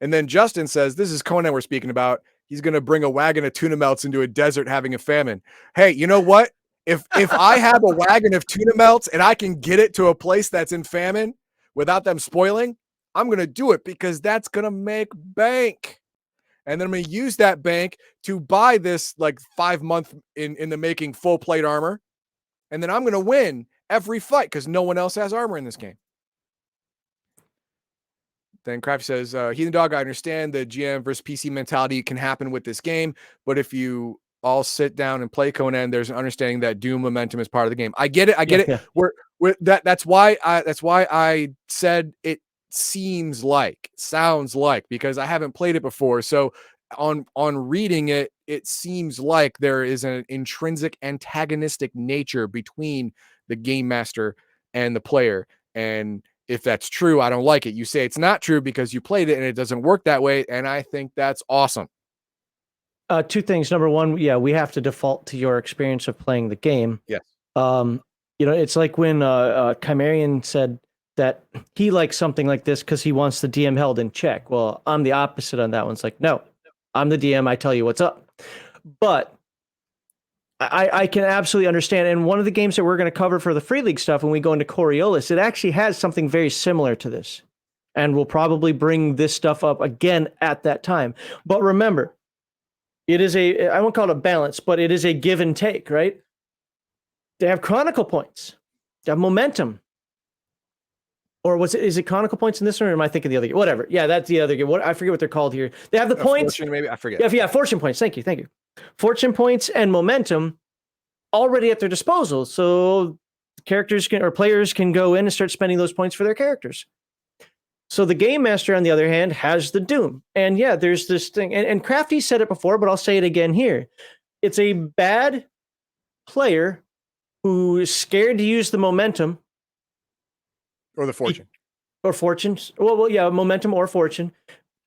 [SPEAKER 2] And then Justin says, this is Conan we're speaking about. He's going to bring a wagon of tuna melts into a desert having a famine. Hey, you know what? If I have a wagon of tuna melts and I can get it to a place that's in famine without them spoiling, I'm going to do it because that's going to make bank. And then I'm going to use that bank to buy this like 5-month in the making full plate armor. And then I'm going to win every fight because no one else has armor in this game. Then Crafty says, Heathen Dog, I understand the GM versus PC mentality can happen with this game, but if you all sit down and play Conan, there's an understanding that Doom momentum is part of the game. I get it. I get it. Yeah. That's why I said it sounds like, because I haven't played it before. So on reading it, it seems like there is an intrinsic antagonistic nature between the game master and the player. And if that's true, I don't like it. You say it's not true because you played it and it doesn't work that way. And I think that's awesome.
[SPEAKER 1] Two things. Number one, yeah, we have to default to your experience of playing the game.
[SPEAKER 2] Yes.
[SPEAKER 1] It's like when Chimerian said that he likes something like this because he wants the DM held in check. Well, I'm the opposite on that one. It's like, no, I'm the DM. I tell you what's up. But I can absolutely understand. And one of the games that we're going to cover for the Free League stuff when we go into Coriolis, it actually has something very similar to this. And we'll probably bring this stuff up again at that time. But remember, it is I won't call it a balance, but it is a give and take, right? They have chronicle points. They have momentum. Or is it chronicle points in this one, or am I thinking the other game? Whatever. Yeah, that's the other game. I forget what they're called here. They have the points.
[SPEAKER 2] Fortune, maybe? I forget.
[SPEAKER 1] Yeah, fortune points. Thank you. Fortune points and momentum already at their disposal. So players can go in and start spending those points for their characters. So the game master, on the other hand, has the Doom. And yeah, there's this thing. And Crafty said it before, but I'll say it again here. It's a bad player who is scared to use the momentum.
[SPEAKER 2] Or the fortune.
[SPEAKER 1] Or fortune. Well, yeah, momentum or fortune.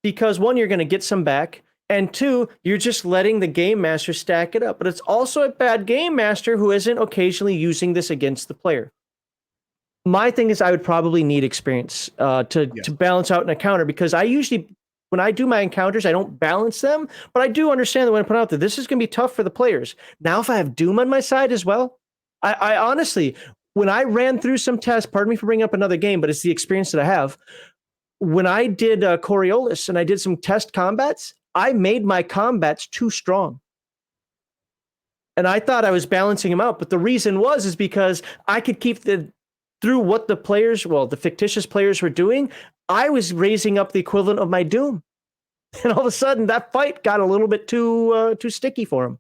[SPEAKER 1] Because one, you're going to get some back. And two, you're just letting the game master stack it up. But it's also a bad game master who isn't occasionally using this against the player. My thing is I would probably need experience to balance out an encounter, because I usually, when I do my encounters, I don't balance them. But I do understand that when I put out that this is going to be tough for the players. Now, if I have Doom on my side as well, I honestly, when I ran through some tests, pardon me for bringing up another game, but it's the experience that I have. When I did Coriolis and I did some test combats, I made my combats too strong. And I thought I was balancing them out. But the reason is because I could keep through what the fictitious players were doing, I was raising up the equivalent of my Doom. And all of a sudden, that fight got a little bit too sticky for him.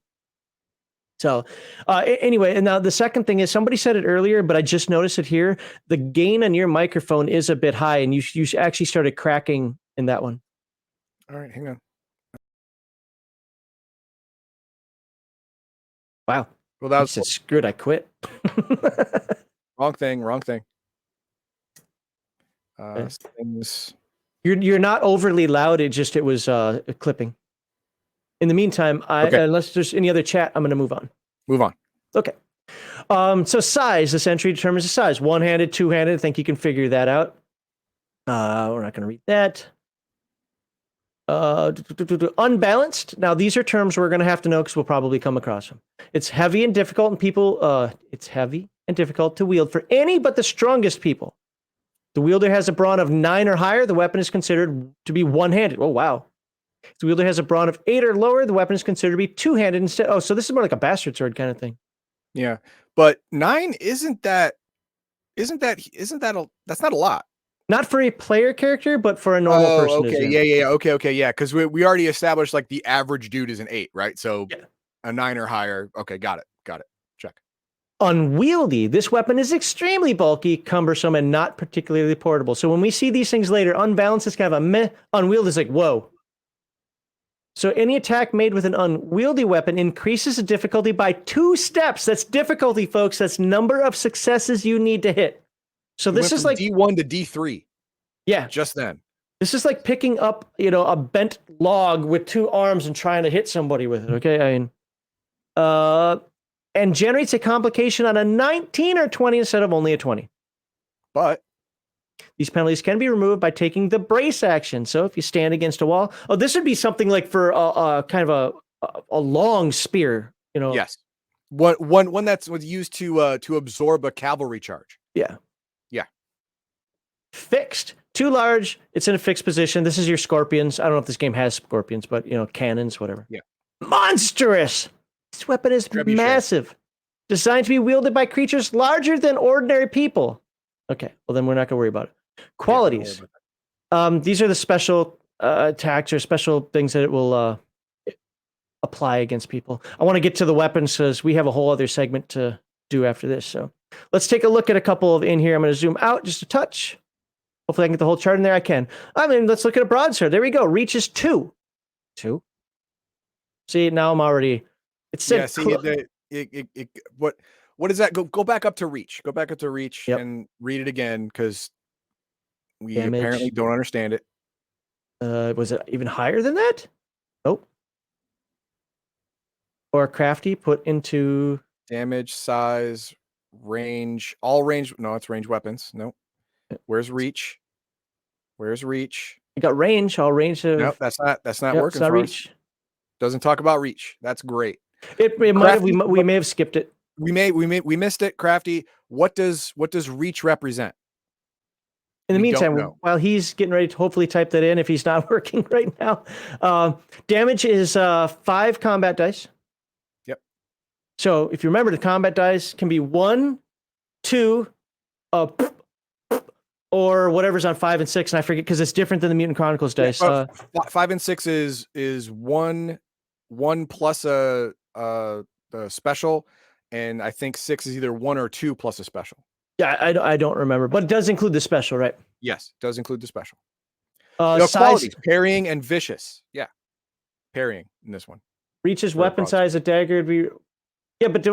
[SPEAKER 1] So anyway, and now the second thing is, somebody said it earlier, but I just noticed it here. The gain on your microphone is a bit high, and you actually started cracking in that one.
[SPEAKER 2] All right, hang on.
[SPEAKER 1] Wow.
[SPEAKER 2] Well, that was
[SPEAKER 1] screwed. I quit.
[SPEAKER 2] Wrong thing.
[SPEAKER 1] You're not overly loud. It was clipping. In the meantime, unless there's any other chat, I'm going to move on.
[SPEAKER 2] Move on.
[SPEAKER 1] Okay. So size, this entry determines the size. One-handed, two-handed. I think you can figure that out. We're not going to read that. Unbalanced. Now, these are terms we're going to have to know because we'll probably come across them. It's heavy and difficult, and it's heavy and difficult to wield for any but the strongest people. The wielder has a brawn of 9 or higher. The weapon is considered to be one-handed. Oh, wow. If the wielder has a brawn of 8 or lower, the weapon is considered to be two-handed instead. Oh, so this is more like a bastard sword kind of thing.
[SPEAKER 2] Yeah, but 9 that's not a lot.
[SPEAKER 1] Not for a player character, but for a normal person.
[SPEAKER 2] Okay, yeah. Because we already established like the average dude is an 8, right? So a 9 or higher. Okay, got it. Check.
[SPEAKER 1] Unwieldy. This weapon is extremely bulky, cumbersome, and not particularly portable. So when we see these things later, unbalanced is kind of a meh. Unwieldy is like, whoa. So any attack made with an unwieldy weapon increases the difficulty by 2 steps. That's difficulty, folks. That's number of successes you need to hit. So this is like
[SPEAKER 2] D1 to D3.
[SPEAKER 1] Yeah.
[SPEAKER 2] Just then.
[SPEAKER 1] This is like picking up, a bent log with 2 arms and trying to hit somebody with it. Okay. I mean, and generates a complication on a 19 or 20 instead of only a 20.
[SPEAKER 2] But
[SPEAKER 1] these penalties can be removed by taking the brace action. So if you stand against a wall, this would be something like for kind of a long spear,
[SPEAKER 2] Yes. One that's was used to absorb a cavalry charge.
[SPEAKER 1] Yeah.
[SPEAKER 2] Yeah.
[SPEAKER 1] Fixed. Too large. It's in a fixed position. This is your scorpions. I don't know if this game has scorpions, but cannons, whatever.
[SPEAKER 2] Yeah.
[SPEAKER 1] Monstrous. This weapon is massive. Designed to be wielded by creatures larger than ordinary people. Okay, well then we're not gonna worry about it. Qualities. These are the special attacks or special things that it will apply against people. I want to get to the weapons because we have a whole other segment to do after this. So let's take a look at a couple of in here. I'm going to zoom out just a touch. Hopefully I can get the whole chart in there. I can. I mean, let's look at a broadsword. There we go. Reach is 2. 2. See, now I'm already. It said.
[SPEAKER 2] Yeah. See, what is that? Go back up to reach. Go back up to reach and read it again because we apparently don't understand it.
[SPEAKER 1] Was it even higher than that? Nope. Or crafty put into
[SPEAKER 2] damage, size, range, all range. No, it's range weapons. No. Where's reach? Where's reach?
[SPEAKER 1] You got range. All range of.
[SPEAKER 2] Nope, that's not working for reach. Us. Doesn't talk about reach. That's great.
[SPEAKER 1] It might have, we may have skipped it.
[SPEAKER 2] We missed it. Crafty. What does reach represent?
[SPEAKER 1] In the meantime, while he's getting ready to hopefully type that in, if he's not working right now, damage is 5 combat dice.
[SPEAKER 2] Yep.
[SPEAKER 1] So if you remember, the combat dice can be 1, 2, or whatever's on 5 and 6, and I forget because it's different than the Mutant Chronicles dice.
[SPEAKER 2] 5 and 6 is one plus a special, and I think 6 is either 1 or 2 plus a special.
[SPEAKER 1] Yeah, I don't remember, but it does include the special, right?
[SPEAKER 2] Yes, it does include the special.
[SPEAKER 1] Size,
[SPEAKER 2] qualities, parrying and vicious. Yeah, parrying in this one.
[SPEAKER 1] Reaches weapon size, a dagger would be. Yeah, but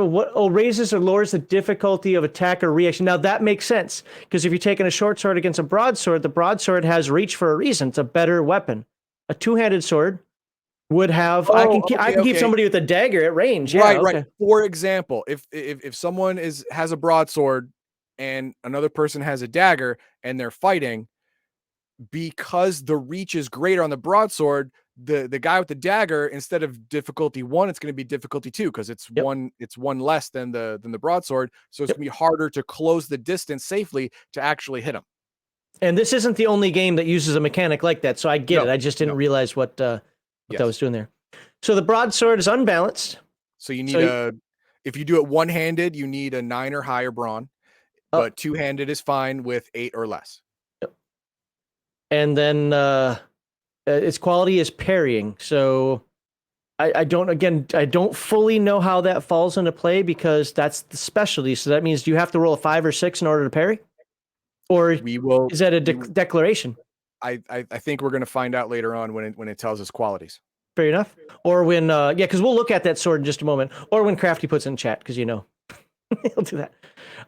[SPEAKER 1] raises or lowers the difficulty of attack or reaction. Now that makes sense because if you're taking a short sword against a broadsword, the broadsword has reach for a reason. It's a better weapon. A 2-handed sword would have. I can keep somebody with a dagger at range. Yeah,
[SPEAKER 2] right. For example, if someone has a broadsword and another person has a dagger and they're fighting, because the reach is greater on the broadsword, the guy with the dagger, instead of difficulty 1, it's going to be difficulty 2 because it's one less than the broadsword. So it's going to be harder to close the distance safely to actually hit him.
[SPEAKER 1] And this isn't the only game that uses a mechanic like that. So I get it. I just didn't realize what that was doing there. So the broadsword is unbalanced.
[SPEAKER 2] So you need if you do it one-handed, you need a 9 or higher brawn, but 2-handed is fine with 8 or less.
[SPEAKER 1] Yep. And then its quality is parrying. So I don't fully know how that falls into play because that's the specialty. So that means you have to roll a 5 or 6 in order to parry? Or is that a declaration?
[SPEAKER 2] I think we're going to find out later on when it tells us qualities.
[SPEAKER 1] Fair enough. Or when, because we'll look at that sword in just a moment. Or when Crafty puts in chat, because he'll do that.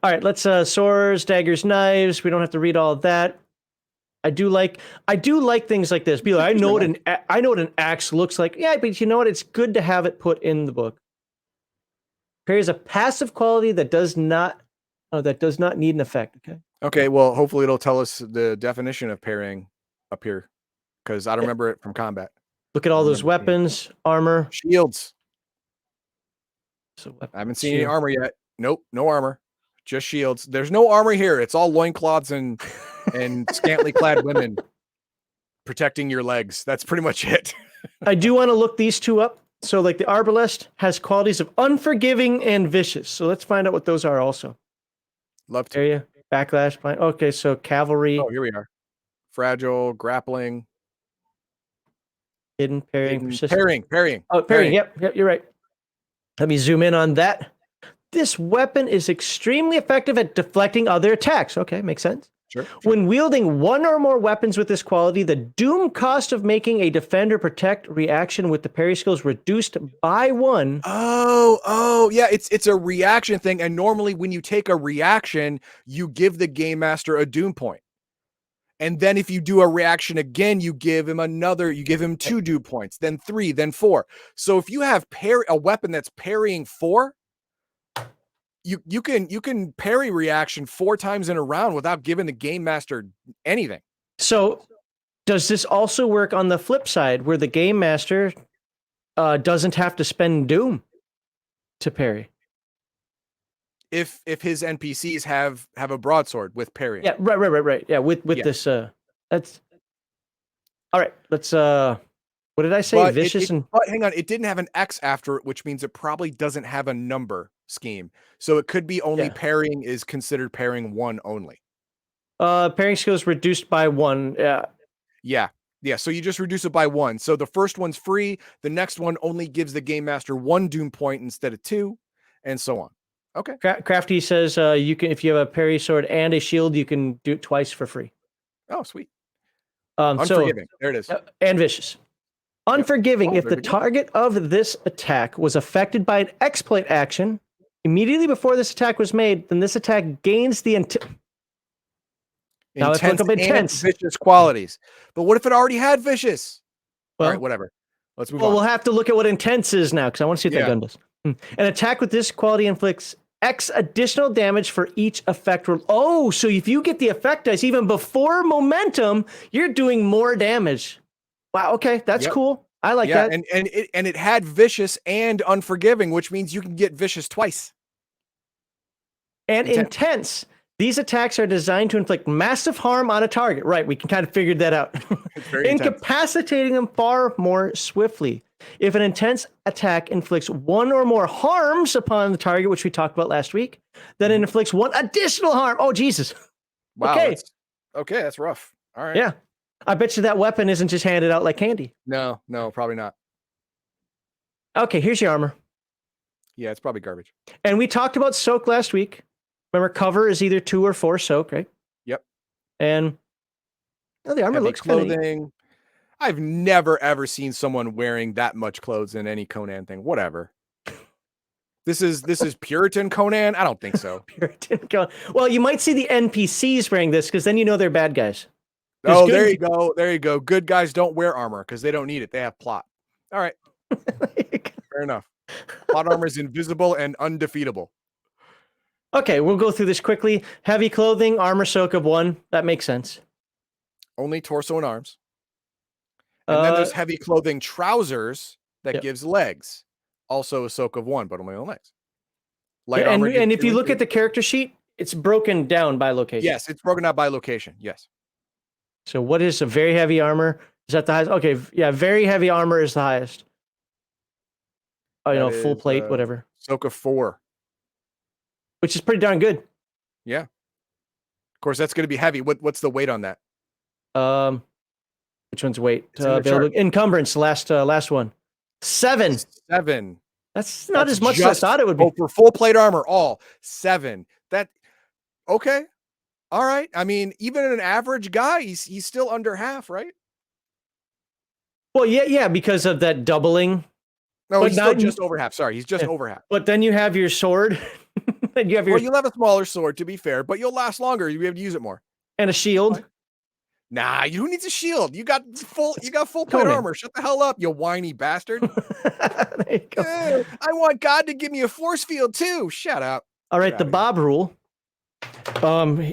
[SPEAKER 1] All right, let's swords, daggers, knives. We don't have to read all of that. I do like things like this. Be like, I know what an axe looks like. Yeah, but you know what? It's good to have it put in the book. Parries a passive quality that does not need an effect.
[SPEAKER 2] Okay. Well, hopefully it'll tell us the definition of parrying up here, because I don't remember it from combat.
[SPEAKER 1] Look at all those weapons, armor,
[SPEAKER 2] shields.
[SPEAKER 1] So
[SPEAKER 2] I haven't seen any armor yet. Nope, no armor, just shields. There's no armor here. It's all loincloths and scantily clad women protecting your legs. That's pretty much it.
[SPEAKER 1] I do want to look these two up. So like the arbalest has qualities of unforgiving and vicious. So let's find out what those are also.
[SPEAKER 2] Love to.
[SPEAKER 1] Area, backlash, fine. Okay, so cavalry.
[SPEAKER 2] Oh, here we are. Fragile, grappling.
[SPEAKER 1] Hidden, parrying, persistent.
[SPEAKER 2] Parrying.
[SPEAKER 1] Oh, parrying. Yep, you're right. Let me zoom in on that. This weapon is extremely effective at deflecting other attacks. Okay, makes sense.
[SPEAKER 2] Sure.
[SPEAKER 1] When wielding one or more weapons with this quality, the doom cost of making a defend or protect reaction with the parry skill is reduced by 1.
[SPEAKER 2] Oh, yeah. It's a reaction thing. And normally when you take a reaction, you give the game master a doom point. And then if you do a reaction again, you give him 2 doom points, then 3, then 4. So if you have a weapon that's parrying 4, you can parry reaction 4 times in a round without giving the game master anything.
[SPEAKER 1] So does this also work on the flip side where the game master doesn't have to spend doom to parry?
[SPEAKER 2] If his NPCs have a broadsword with parrying.
[SPEAKER 1] Yeah, right. Yeah, with this that's all right. Let's what did I say?
[SPEAKER 2] But
[SPEAKER 1] Vicious
[SPEAKER 2] but hang on, it didn't have an X after it, which means it probably doesn't have a number scheme. So it could be only parrying is considered parrying 1 only.
[SPEAKER 1] Parrying skills reduced by 1.
[SPEAKER 2] Yeah. So you just reduce it by 1. So the first one's free. The next one only gives the game master 1 doom point instead of 2, and so on. Okay.
[SPEAKER 1] Crafty says you can, if you have a parry sword and a shield, you can do it twice for free.
[SPEAKER 2] Oh, sweet. Unforgiving. There it is.
[SPEAKER 1] And vicious. Unforgiving. If the target of this attack was affected by an exploit action immediately before this attack was made, then this attack gains the intense
[SPEAKER 2] vicious qualities. But what if it already had vicious?
[SPEAKER 1] Well,
[SPEAKER 2] all right, whatever. Let's move on.
[SPEAKER 1] We'll have to look at what intense is now because I want to see what that gun does. An attack with this quality inflicts X additional damage for each effect roll. Oh, so if you get the effect dice even before momentum, you're doing more damage. Wow, okay, that's cool. I like that.
[SPEAKER 2] And it had vicious and unforgiving, which means you can get vicious twice.
[SPEAKER 1] And intense. These attacks are designed to inflict massive harm on a target. Right, we can kind of figure that out. Incapacitating them far more swiftly. If an intense attack inflicts 1 or more harms upon the target, which we talked about last week, then it inflicts 1 additional harm. Oh, Jesus.
[SPEAKER 2] Wow. Okay, that's rough. All right.
[SPEAKER 1] Yeah. I bet you that weapon isn't just handed out like candy.
[SPEAKER 2] No, probably not.
[SPEAKER 1] Okay, here's your armor.
[SPEAKER 2] Yeah, it's probably garbage.
[SPEAKER 1] And we talked about soak last week. Remember, cover is either 2 or 4 soak, right?
[SPEAKER 2] Yep.
[SPEAKER 1] And the armor looks
[SPEAKER 2] clothing. I've never ever seen someone wearing that much clothes in any Conan thing. Whatever. This is Puritan Conan? I don't think so.
[SPEAKER 1] Puritan Conan. Well, you might see the NPCs wearing this because then you know they're bad guys.
[SPEAKER 2] Oh, there you go. There you go. Good guys don't wear armor because they don't need it. They have plot. All right. Fair enough. Plot armor is invisible and undefeatable.
[SPEAKER 1] Okay, we'll go through this quickly. Heavy clothing, armor soak of 1. That makes sense.
[SPEAKER 2] Only torso and arms. And then there's heavy clothing trousers that gives legs. Also a soak of 1, but only on legs. Light armor.
[SPEAKER 1] And if you look at the character sheet, it's broken down by location.
[SPEAKER 2] Yes, it's broken out by location. Yes.
[SPEAKER 1] So what is a very heavy armor? Is that the highest? Okay, yeah, very heavy armor is the highest. Oh, full plate, whatever.
[SPEAKER 2] Soak of 4.
[SPEAKER 1] Which is pretty darn good.
[SPEAKER 2] Yeah. Of course, that's going to be heavy. What's the weight on that?
[SPEAKER 1] Which one's weight? Encumbrance, last one. 7.
[SPEAKER 2] 7.
[SPEAKER 1] That's not as much as I thought it would be.
[SPEAKER 2] For full plate armor, all 7. Okay. All right. I mean, even an average guy, he's still under half, right?
[SPEAKER 1] Well, yeah, because of that doubling.
[SPEAKER 2] No, he's still just over half. Sorry, he's just over half.
[SPEAKER 1] But then you have your sword. And you have
[SPEAKER 2] you'll have a smaller sword, to be fair, but you'll last longer. You'll be able to use it more.
[SPEAKER 1] And a shield.
[SPEAKER 2] Nah, who needs a shield? You got full plate armor. Shut the hell up, you whiny bastard. There you go. I want God to give me a force field too. Shut up.
[SPEAKER 1] All right, the Bob rule.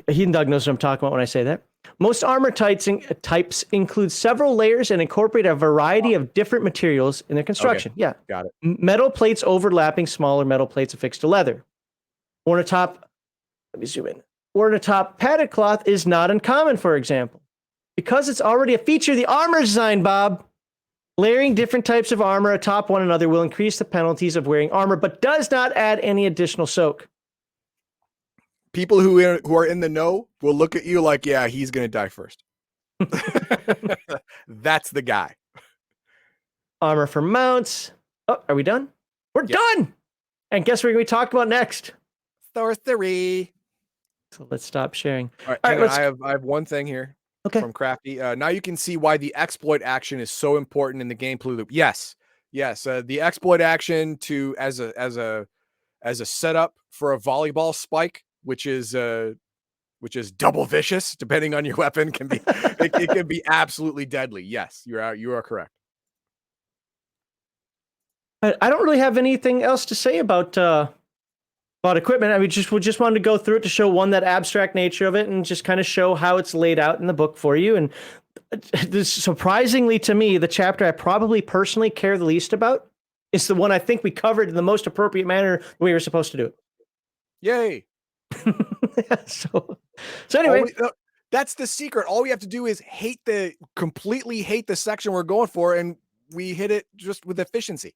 [SPEAKER 1] Heathen Doug knows what I'm talking about when I say that. Most armor types include several layers and incorporate a variety of different materials in their construction. Okay. Yeah.
[SPEAKER 2] Got it.
[SPEAKER 1] Metal plates overlapping smaller metal plates affixed to leather. Let me zoom in. Ornatop padded cloth is not uncommon, for example. Because it's already a feature of the armor design, Bob, layering different types of armor atop one another will increase the penalties of wearing armor, but does not add any additional soak.
[SPEAKER 2] People who are in the know will look at you like, yeah, he's going to die first. That's the guy.
[SPEAKER 1] Armor for mounts. Oh, are we done? We're done. And guess what we're going to be talking about next?
[SPEAKER 2] Sorcery.
[SPEAKER 1] So let's stop sharing.
[SPEAKER 2] All right,
[SPEAKER 1] All right,
[SPEAKER 2] hang on, I have one thing here.
[SPEAKER 1] Okay.
[SPEAKER 2] From Crafty. Now you can see why the exploit action is so important in the gameplay loop. Yes. The exploit action as a setup for a volleyball spike, which is double vicious, depending on your weapon, can be it can be absolutely deadly. Yes, you are correct.
[SPEAKER 1] I don't really have anything else to say about equipment. I mean, we just wanted to go through it to show that abstract nature of it, and just kind of show how it's laid out in the book for you. And this, surprisingly to me, the chapter I probably personally care the least about is the one I think we covered in the most appropriate manner we were supposed to do it.
[SPEAKER 2] Yay!
[SPEAKER 1] so anyway,
[SPEAKER 2] that's the secret. All we have to do is completely hate the section we're going for, and we hit it just with efficiency.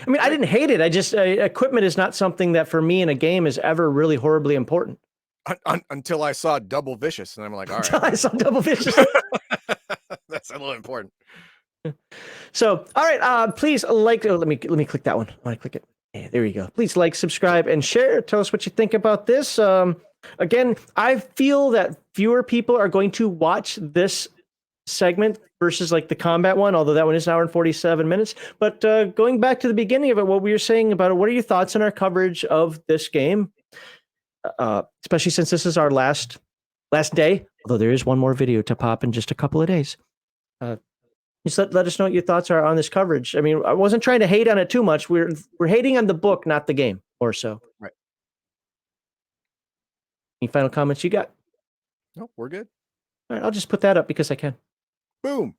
[SPEAKER 1] I mean, I didn't hate it. I just equipment is not something that for me in a game is ever really horribly important.
[SPEAKER 2] Until I saw double vicious, and I'm like, all right.
[SPEAKER 1] Until I saw double vicious.
[SPEAKER 2] That's a little important.
[SPEAKER 1] So, all right, please let me click that one. I want to click it. Yeah, there you go. Please like, subscribe, and share. Tell us what you think about this. Again, I feel that fewer people are going to watch this segment versus like the combat one, although that one is an hour and 47 minutes. But going back to the beginning of it, what we were saying about it, what are your thoughts on our coverage of this game? Especially since this is our last day, although there is one more video to pop in just a couple of days. Just let us know what your thoughts are on this coverage. I mean, I wasn't trying to hate on it too much. We're hating on the book, not the game, or so.
[SPEAKER 2] Right.
[SPEAKER 1] Any final comments you got?
[SPEAKER 2] No, we're good.
[SPEAKER 1] All right, I'll just put that up because I can.
[SPEAKER 2] Boom.